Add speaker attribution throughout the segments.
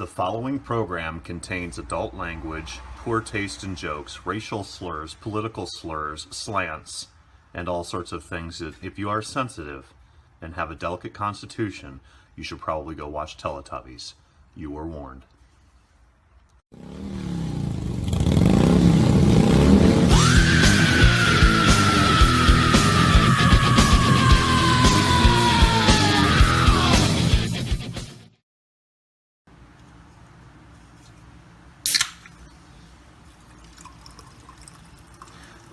Speaker 1: The following program contains adult language, poor taste in jokes, racial slurs, political slurs, slants, and all sorts of things that, if you are sensitive and have a delicate constitution, you should probably go watch Teletubbies. You were warned.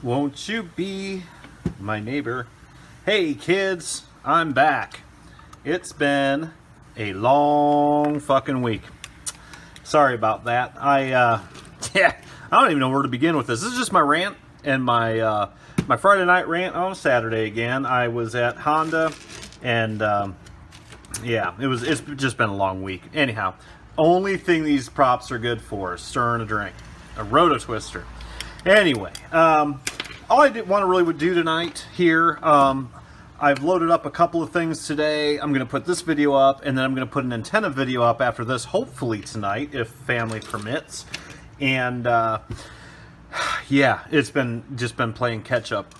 Speaker 1: Won't you be my neighbor? Hey kids, I'm back. It's been a long fucking week. Sorry about that. I don't even know where to begin with this. This is just my rant and my Friday night rant on Saturday again. I was at Honda and it's just been a long week. Anyhow, only thing these props are good for is stirring a drink. A roto twister. Anyway, all I want to really do tonight here, I've loaded up a couple of things today. I'm going to put this video up, and then I'm going to put an antenna video up after this, hopefully tonight, if family permits. And, yeah, it's just been playing catch-up.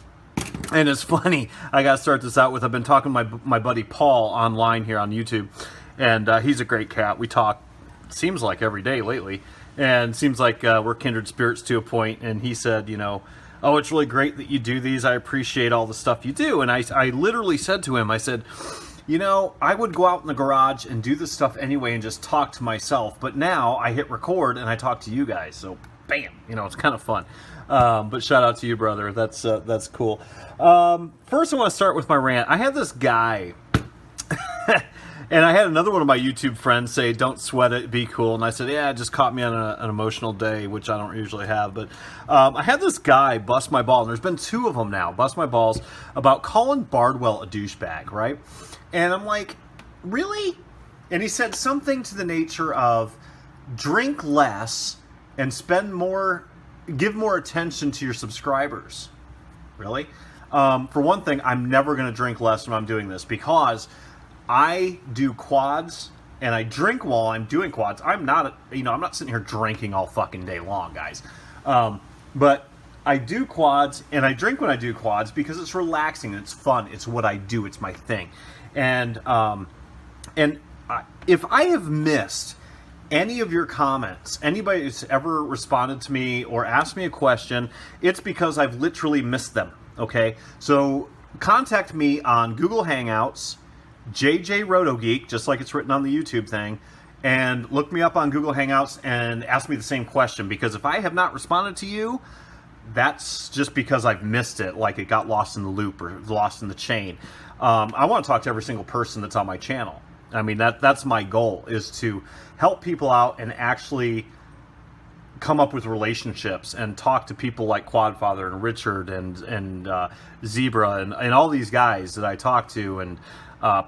Speaker 1: And it's funny, I got to start this out with, I've been talking to my buddy Paul online here on YouTube, and he's a great cat. We talk, seems like every day lately. And seems like we're kindred spirits to a point. And he said, oh, it's really great that you do these. I appreciate all the stuff you do. And I literally said to him, I said, I would go out in the garage and do this stuff anyway and just talk to myself. But now I hit record and I talk to you guys. So, bam, it's kind of fun. But shout out to you, brother. That's cool. First, I want to start with my rant. I had this guy... And I had another one of my YouTube friends say, don't sweat it, be cool. And I said, yeah, it just caught me on an emotional day, which I don't usually have. But I had this guy bust my ball, and there's been two of them now, bust my balls, about calling Bardwell a douchebag, right? And I'm like, really? And he said something to the nature of, drink less and give more attention to your subscribers. Really? For one thing, I'm never going to drink less when I'm doing this, because... I do quads and I drink while I'm doing quads. I'm not sitting here drinking all fucking day long, guys. But I do quads and I drink when I do quads because it's relaxing and it's fun. It's what I do. It's my thing. And if I have missed any of your comments, anybody who's ever responded to me or asked me a question, it's because I've literally missed them. Okay, so contact me on Google Hangouts. JJ RotoGeek, just like it's written on the YouTube thing, and look me up on Google Hangouts and ask me the same question, because if I have not responded to you, that's just because I've missed it, like it got lost in the loop or lost in the chain. I want to talk to every single person that's on my channel. I mean, that's my goal, is to help people out and actually come up with relationships and talk to people like Quadfather and Richard and Zebruh and all these guys that I talk to, and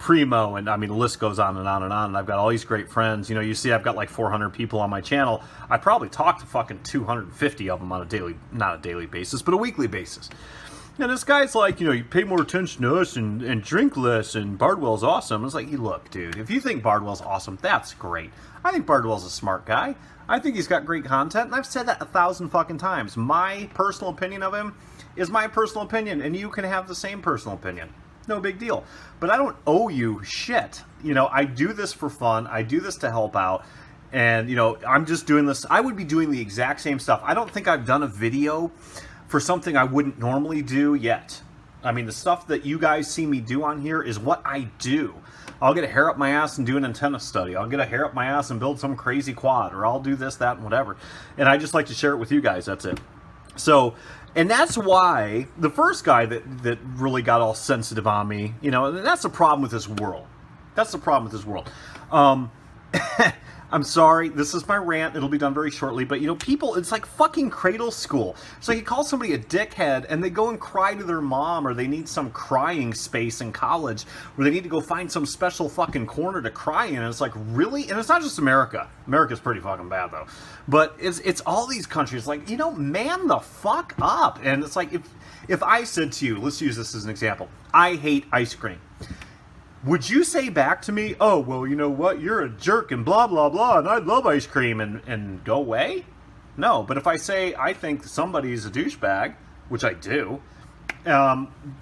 Speaker 1: Primo, and I mean the list goes on and on and on. And I've got all these great friends. You see, I've got like 400 people on my channel. I probably talk to fucking 250 of them on not a daily basis, but a weekly basis. And this guy's like, you pay more attention to us and drink less, and Bardwell's awesome. It's like, look, dude, if you think Bardwell's awesome, that's great. I think Bardwell's a smart guy. I think he's got great content, and I've said that 1,000 fucking times. My personal opinion of him is my personal opinion, and you can have the same personal opinion. No big deal. But I don't owe you shit. I do this for fun. I do this to help out. And, I'm just doing this. I would be doing the exact same stuff. I don't think I've done a video for something I wouldn't normally do yet. I mean, the stuff that you guys see me do on here is what I do. I'll get a hair up my ass and do an antenna study. I'll get a hair up my ass and build some crazy quad. Or I'll do this, that, and whatever. And I just like to share it with you guys. That's it. So... And that's why the first guy that really got all sensitive on me, and that's the problem with this world. That's the problem with this world. I'm sorry, this is my rant. It'll be done very shortly. But, people, it's like fucking cradle school. So you call somebody a dickhead and they go and cry to their mom, or they need some crying space in college where they need to go find some special fucking corner to cry in. And it's like, really? And it's not just America. America's pretty fucking bad, though. But it's all these countries like, man the fuck up. And it's like, if I said to you, let's use this as an example. I hate ice cream. would you say back to me, oh, well, you know what, you're a jerk and blah, blah, blah, and I love ice cream, and go away? No, but if I say I think somebody's a douchebag, which I do,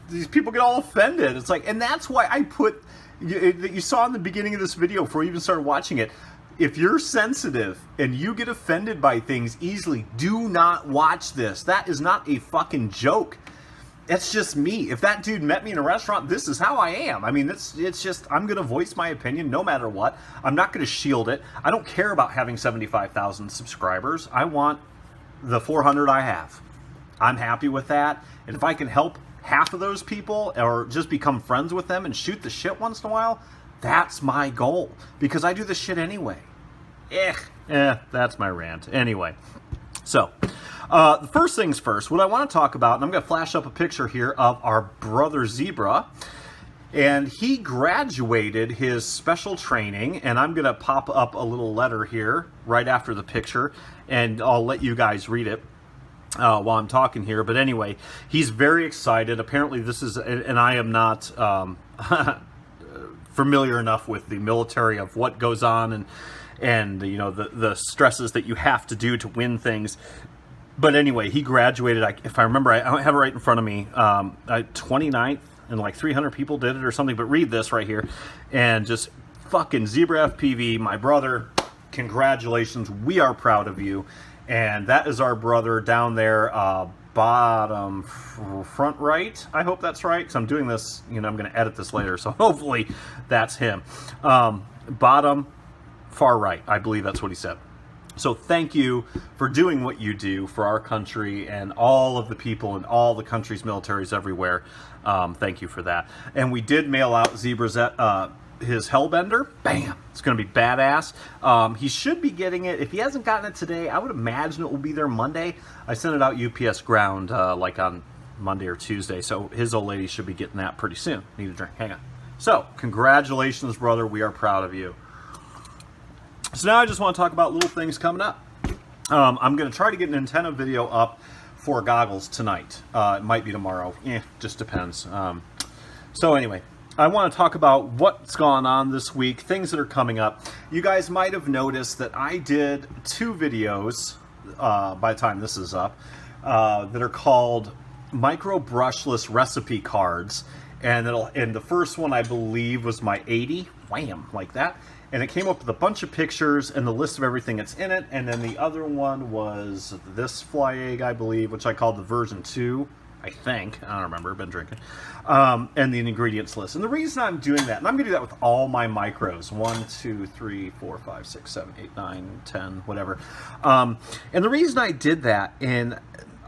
Speaker 1: these people get all offended. It's like, and that's why I put, you saw in the beginning of this video before you even started watching it, if you're sensitive and you get offended by things easily, do not watch this. That is not a fucking joke. That's just me. If that dude met me in a restaurant, this is how I am. I mean, it's just, I'm going to voice my opinion no matter what. I'm not going to shield it. I don't care about having 75,000 subscribers. I want the 400 I have. I'm happy with that. And if I can help half of those people or just become friends with them and shoot the shit once in a while, that's my goal. Because I do this shit anyway. That's my rant. Anyway, so the first things first, what I want to talk about, and I'm going to flash up a picture here of our brother Zebruh, and he graduated his special training, and I'm going to pop up a little letter here right after the picture, and I'll let you guys read it while I'm talking here. But anyway, he's very excited. Apparently this is, and I am not familiar enough with the military of what goes on and you know, the stresses that you have to do to win things. But anyway, he graduated, if I remember, I don't have it right in front of me, 29th, and like 300 people did it or something. But read this right here, and just fucking Zebruh FPV, my brother, congratulations, we are proud of you. And that is our brother down there, bottom front right. I hope that's right, because I'm doing this, you know, I'm going to edit this later, so hopefully that's him. Bottom far right, I believe that's what he said. So thank you for doing what you do for our country and all of the people in all the countries' militaries everywhere. Thank you for that. And we did mail out Zebruh's his Hellbender. Bam! It's going to be badass. He should be getting it. If he hasn't gotten it today, I would imagine it will be there Monday. I sent it out UPS ground like on Monday or Tuesday, so his old lady should be getting that pretty soon. Need a drink. Hang on. So, congratulations, brother. We are proud of you. So now I just want to talk about little things coming up. I'm going to try to get an antenna video up for goggles tonight. It might be tomorrow. Just depends. So anyway, I want to talk about what's gone on this week, things that are coming up. You guys might have noticed that I did 2 videos by the time this is up that are called micro brushless recipe cards. And the first one, I believe, was my 80. Wham! Like that. And it came up with a bunch of pictures and the list of everything that's in it. And then the other one was this fly egg, I believe, which I called the version 2, I think. I don't remember, I've been drinking. And the ingredients list. And the reason I'm doing that, and I'm going to do that with all my micros, 1, 2, 3, 4, 5, 6, 7, 8, 9, 10, whatever. And the reason I did that, and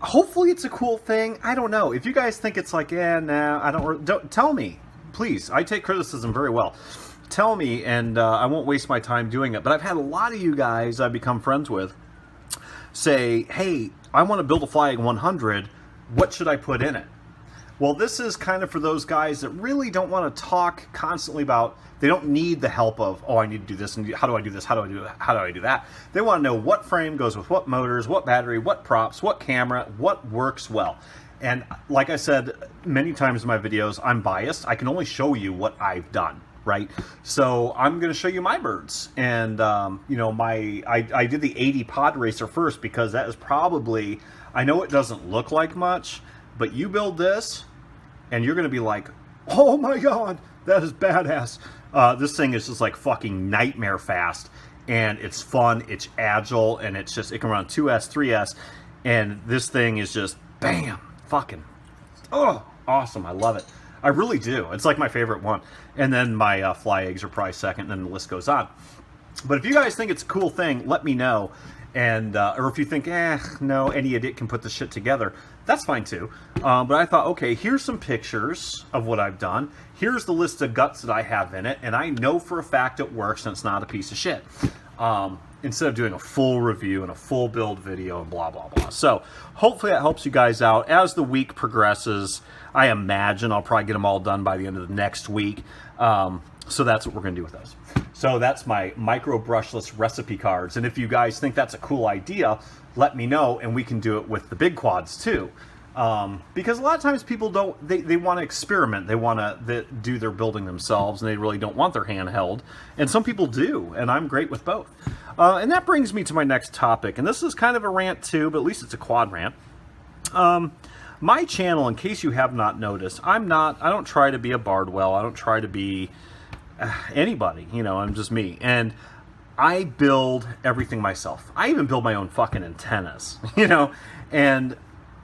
Speaker 1: hopefully it's a cool thing, I don't know. If you guys think it's like, nah, don't tell me, please. I take criticism very well. Tell me, and I won't waste my time doing it. But I've had a lot of you guys I've become friends with say, hey, I want to build a Fly Egg 100. What should I put in it? Well, this is kind of for those guys that really don't want to talk constantly about, they don't need the help of, oh, I need to do this, and how do I do this, how do I do that, how do I do that? They want to know what frame goes with what motors, what battery, what props, what camera, what works well. And like I said many times in my videos, I'm biased. I can only show you what I've done. Right, so I'm going to show you my birds, and you know, I did the 80 pod racer first because that is probably, I know it doesn't look like much, but you build this and you're going to be like, oh my god, that is badass. This thing is just like fucking nightmare fast, and it's fun, it's agile, and it's just, it can run 2S, 3S, and this thing is just bam, fucking, oh, awesome. I love it. I really do. It's like my favorite one. And then my fly eggs are probably second, and then the list goes on. But if you guys think it's a cool thing, let me know. And or if you think, no, any idiot can put this shit together, that's fine too. But I thought, okay, here's some pictures of what I've done. Here's the list of guts that I have in it, and I know for a fact it works and it's not a piece of shit. Instead of doing a full review and a full build video and blah, blah, blah. So hopefully that helps you guys out. As the week progresses, I imagine I'll probably get them all done by the end of the next week. So that's what we're going to do with those. So that's my micro brushless recipe cards. And if you guys think that's a cool idea, let me know, and we can do it with the big quads too. Because a lot of times people don't, they want to experiment. They want to do their building themselves, and they really don't want their hand held. And some people do, and I'm great with both. And that brings me to my next topic. And this is kind of a rant too, but at least it's a quad rant. My channel, in case you have not noticed, I don't try to be a Bardwell. I don't try to be anybody, you know, I'm just me. And I build everything myself. I even build my own fucking antennas, you know, and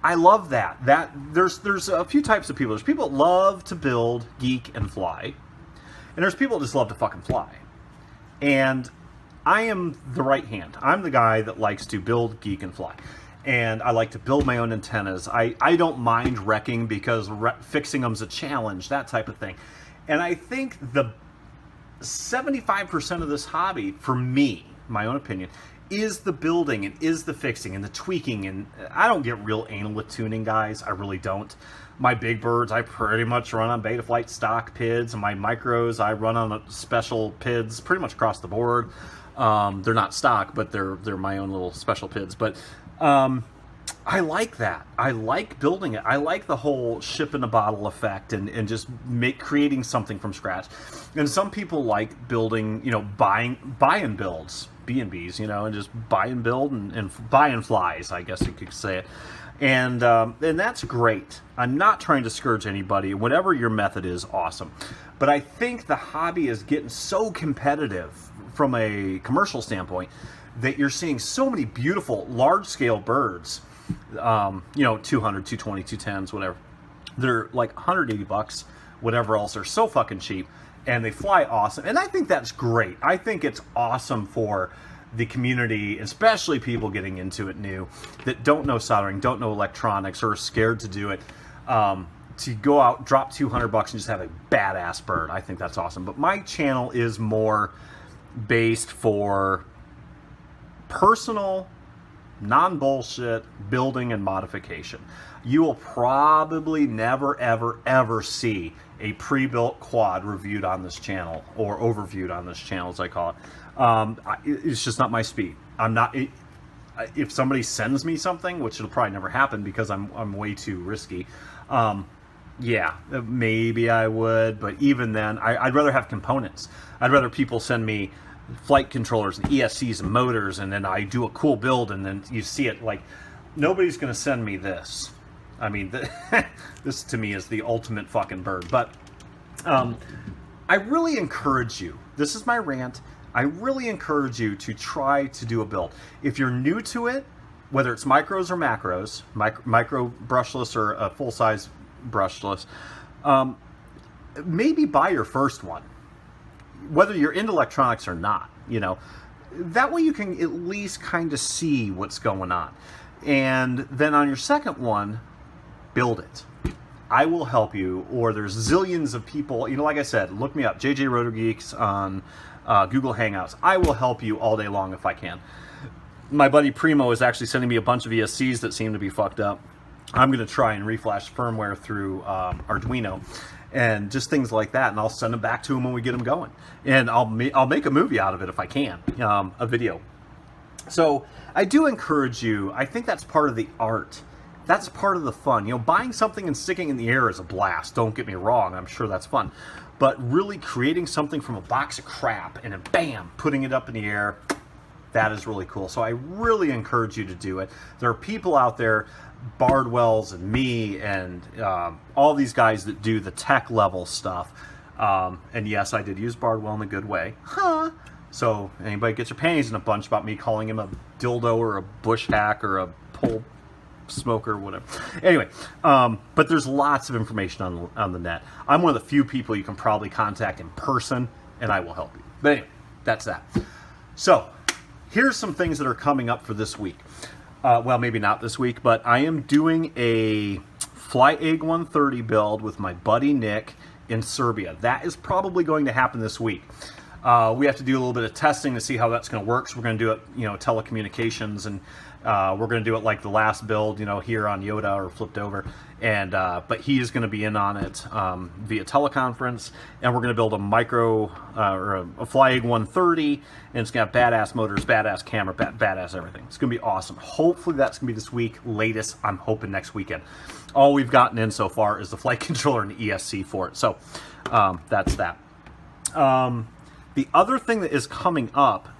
Speaker 1: I love that. There's a few types of people. There's people that love to build, geek, and fly. And there's people that just love to fucking fly. And I am the right hand. I'm the guy that likes to build, geek, and fly. And I like to build my own antennas. I don't mind wrecking because fixing them's a challenge, that type of thing. And I think the 75% of this hobby, for me, my own opinion, is the building and is the fixing and the tweaking. And I don't get real anal with tuning, guys. I really don't. My big birds, I pretty much run on Betaflight stock PIDs, and my micros, I run on special PIDs pretty much across the board. They're not stock, but they're my own little special PIDs. But I like that. I like building it. I like the whole ship in a bottle effect and just creating something from scratch. And some people like building, you know, buying builds, B&Bs, you know, and just buy and build and buy and flies, I guess you could say it. And that's great. I'm not trying to discourage anybody. Whatever your method is, awesome. But I think the hobby is getting so competitive from a commercial standpoint that you're seeing so many beautiful large-scale birds, you know, 200, 220, 210s, whatever. They're like $180, whatever else. They're so fucking cheap, and they fly awesome. And I think that's great. I think it's awesome for the community, especially people getting into it new, that don't know soldering, don't know electronics, or are scared to do it. To go out, drop $200 and just have a badass bird. I think that's awesome. But my channel is more based for personal, non-bullshit building and modification. You will probably never, ever, ever see a pre-built quad reviewed on this channel, or overviewed on this channel, as I call it. It's just not my speed. I'm not. If somebody sends me something, which it'll probably never happen because I'm way too risky. Yeah, maybe I would, but even then, I'd rather have components. I'd rather people send me flight controllers and ESCs and motors, and then I do a cool build, and then you see it. Like, nobody's going to send me this. I mean, this to me is the ultimate fucking bird. But I really encourage you. This is my rant. I really encourage you to try to do a build. If you're new to it, whether it's micros or macros, micro brushless or a full-size brushless, maybe buy your first one. Whether you're into electronics or not, you know, that way you can at least kind of see what's going on. And then on your second one, build it. I will help you, or there's zillions of people, you know, like I said, look me up, JJ Rotor Geeks on Google Hangouts. I will help you all day long if I can. My buddy Primo is actually sending me a bunch of ESCs that seem to be fucked up. I'm going to try and reflash firmware through Arduino and just things like that, and I'll send them back to him when we get them going. And I'll make a movie out of it if I can, a video. So I do encourage you. I think that's part of the art. That's part of the fun. You know, buying something and sticking it in the air is a blast. Don't get me wrong. I'm sure that's fun. But really creating something from a box of crap and then bam, putting it up in the air, that is really cool. So I really encourage you to do it. There are people out there, Bardwells and me and all these guys that do the tech level stuff. And yes, I did use Bardwell in a good way. Huh? So anybody gets your panties in a bunch about me calling him a dildo or a bush hack or a pole smoker or whatever. Anyway, but there's lots of information on the net. I'm one of the few people you can probably contact in person, and I will help you. But anyway, that's that. So here's some things that are coming up for this week. Well, maybe not this week, but I am doing a Fly Egg 130 build with my buddy Nick in Serbia. That is probably going to happen this week. We have to do a little bit of testing to see how that's going to work. So we're going to do it, telecommunications, and we're going to do it like the last build, here on Yoda or flipped over. And but he is going to be in on it via teleconference, and we're going to build a micro or a FlyEgg 130, and it's going to have badass motors, badass camera, badass everything. It's going to be awesome. Hopefully that's going to be this week. Latest, I'm hoping next weekend. All we've gotten in so far is the flight controller and the ESC for it. So that's that. The other thing that is coming up,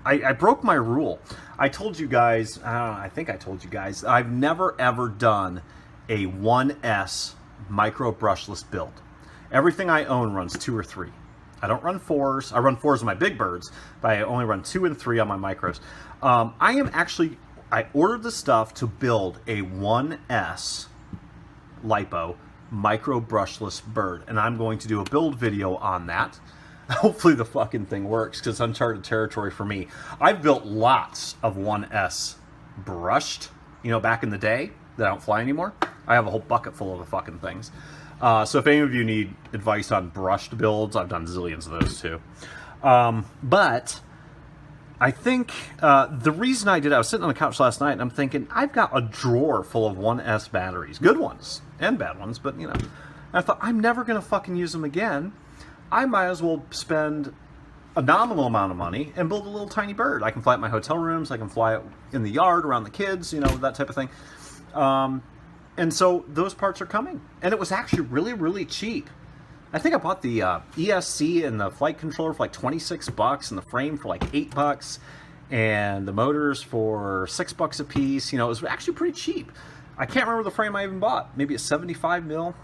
Speaker 1: I broke my rule. I told you guys, I think I told you guys, I've never ever done a 1S micro brushless build. Everything I own runs 2 or 3. I don't run 4s. I run 4s on my big birds, but I only run 2 and 3 on my micros. I ordered the stuff to build a 1S lipo micro brushless bird, and I'm going to do a build video on that. Hopefully the fucking thing works, because it's uncharted territory for me. I've built lots of 1S brushed, back in the day, that I don't fly anymore. I have a whole bucket full of the fucking things. So if any of you need advice on brushed builds, I've done zillions of those too. But I think the reason I did it, I was sitting on the couch last night and I'm thinking, I've got a drawer full of 1S batteries. Good ones and bad ones, but I thought, I'm never going to fucking use them again. I might as well spend a nominal amount of money and build a little tiny bird. I can fly at my hotel rooms. I can fly it in the yard around the kids, that type of thing. And so those parts are coming. And it was actually really, really cheap. I think I bought the ESC and the flight controller for like $26 and the frame for like $8 and the motors for $6 a piece. It was actually pretty cheap. I can't remember the frame I even bought. Maybe a 75 mil.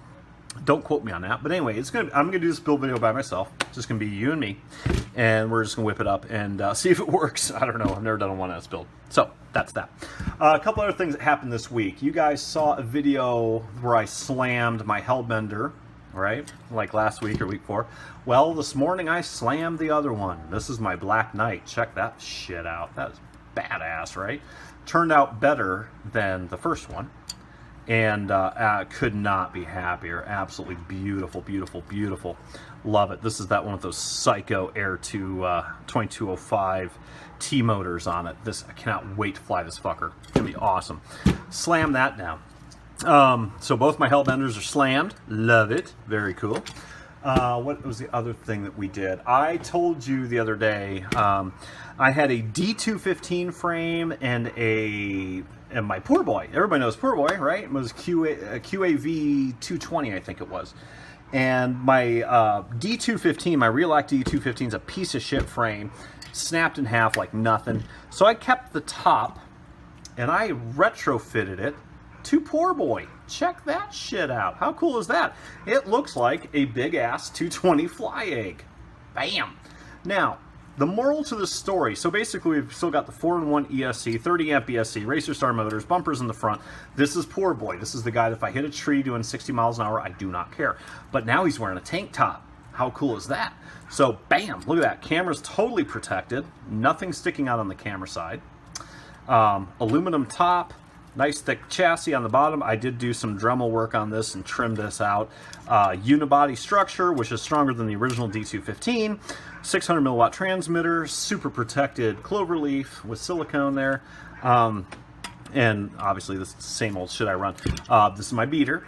Speaker 1: Don't quote me on that, but anyway, I'm gonna do this build video by myself. It's just gonna be you and me, and we're just gonna whip it up and see if it works. I don't know. I've never done a 1S build, so that's that. A couple other things that happened this week. You guys saw a video where I slammed my Hellbender, right? Like last week or week before. Well, this morning I slammed the other one. This is my Black Knight. Check that shit out. That is badass, right? Turned out better than the first one. And could not be happier. Absolutely beautiful, beautiful, beautiful. Love it. This is that one with those Psycho Air 2 2205 T motors on it. I cannot wait to fly this fucker. It's gonna be awesome. Slam that down. So both my Hellbenders are slammed. Love it. Very cool. What was the other thing that we did? I told you the other day I had a D215 frame and my Poor Boy. Everybody knows Poor Boy, right? It was QAV 220, I think it was. And my D215, my Real-Act D215 is a piece of shit frame, snapped in half like nothing. So I kept the top and I retrofitted it to Poor Boy. Check that shit out. How cool is that? It looks like a big ass 220 FlyEgg. Bam. Now, the moral to the story, so basically we've still got the 4-in-1 ESC, 30 amp ESC, Racer Star motors, bumpers in the front. This is Poor Boy. This is the guy that if I hit a tree doing 60 miles an hour, I do not care. But now he's wearing a tank top. How cool is that? So bam, look at that. Camera's totally protected. Nothing sticking out on the camera side. Aluminum top. Nice thick chassis on the bottom. I did do some Dremel work on this and trim this out. Unibody structure, which is stronger than the original D215. 600 milliwatt transmitter, super protected cloverleaf with silicone there. And obviously this is the same old shit I run. This is my beater.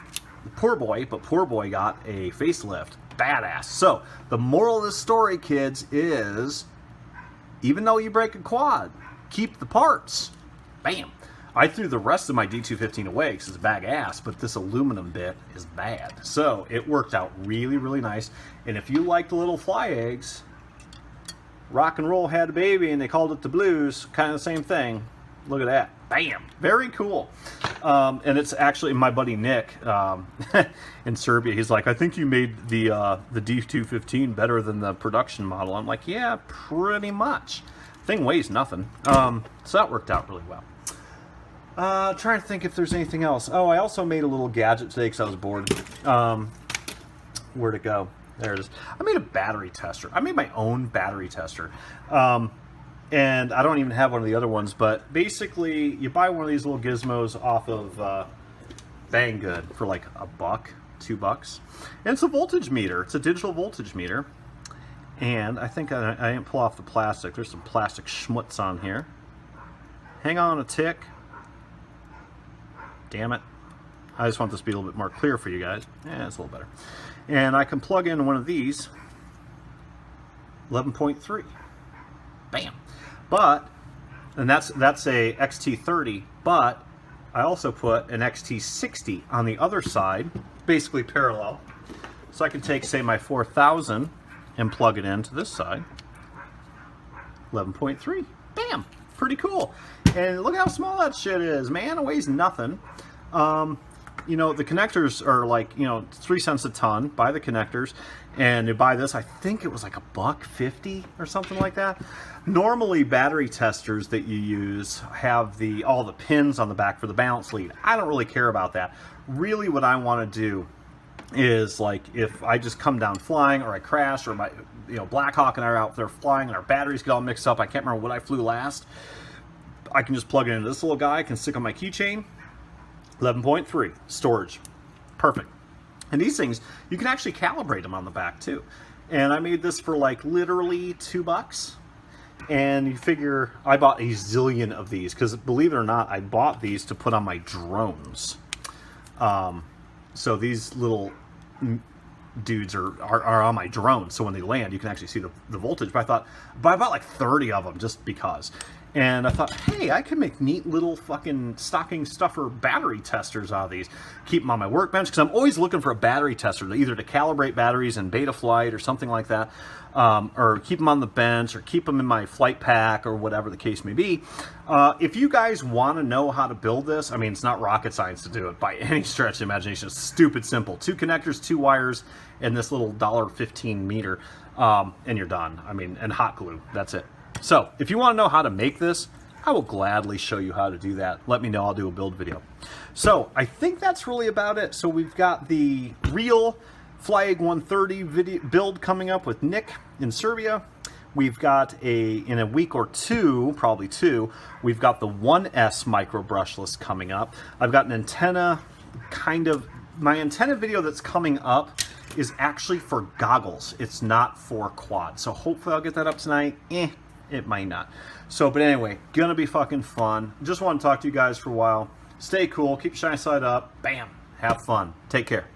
Speaker 1: Poor Boy, but Poor Boy got a facelift. Badass. So the moral of this story, kids, is even though you break a quad, keep the parts. Bam. I threw the rest of my D215 away because it's a bag ass, but this aluminum bit is bad. So it worked out really, really nice. And if you like the little FlyEggs, Rock and Roll had a baby and they called it the Blues, kind of the same thing. Look at that. Bam. Very cool. And it's actually my buddy Nick in Serbia. He's like, I think you made the D215 better than the production model. I'm like, yeah, pretty much. Thing weighs nothing. So that worked out really well. Trying to think if there's anything else. Oh, I also made a little gadget today because I was bored. Where'd it go? There it is. I made a battery tester. I made my own battery tester. And I don't even have one of the other ones, but basically you buy one of these little gizmos off of Banggood for like $1, $2. And it's a voltage meter. It's a digital voltage meter. And I think I didn't pull off the plastic. There's some plastic schmutz on here. Hang on a tick. Damn it. I just want this to be a little bit more clear for you guys. Yeah, it's a little better. And I can plug in one of these. 11.3. Bam. But, and that's a XT30, but I also put an XT60 on the other side, basically parallel. So I can take, say, my 4000 and plug it into this side. 11.3. Bam. Pretty cool. And look how small that shit is, man. It weighs nothing. You know, the connectors are like, you know, 3 cents a ton. Buy the connectors. And you buy this, I think it was like $1.50 or something like that. Normally, battery testers that you use have all the pins on the back for the balance lead. I don't really care about that. Really, what I want to do is, like, if I just come down flying or I crash, or my, you know, Blackhawk and I are out there flying and our batteries get all mixed up, I can't remember what I flew last, I can just plug it into this little guy, I can stick on my keychain. 11.3 storage. Perfect. And these things, you can actually calibrate them on the back too. And I made this for like literally $2. And you figure, I bought a zillion of these because, believe it or not, I bought these to put on my drones. So these little dudes are on my drone, so when they land you can actually see the voltage. But I bought like 30 of them just because. And I thought, hey, I could make neat little fucking stocking stuffer battery testers out of these. Keep them on my workbench, because I'm always looking for a battery tester, either to calibrate batteries in beta flight or something like that, or keep them on the bench, or keep them in my flight pack, or whatever the case may be. If you guys want to know how to build this, I mean, it's not rocket science to do it by any stretch of the imagination. It's stupid simple. 2 connectors, 2 wires, and this little $1.15 meter, and you're done. I mean, and hot glue. That's it. So, if you want to know how to make this, I will gladly show you how to do that. Let me know, I'll do a build video. So, I think that's really about it. So, we've got the real Flyeg 130 build coming up with Nick in Serbia. We've got in a week or two, probably 2, we've got the 1S micro brushless coming up. I've got an antenna, my antenna video that's coming up is actually for goggles. It's not for quad. So, hopefully I'll get that up tonight. It might not. So, but anyway, gonna be fucking fun. Just want to talk to you guys for a while. Stay cool. Keep your shiny side up. Bam. Have fun. Take care.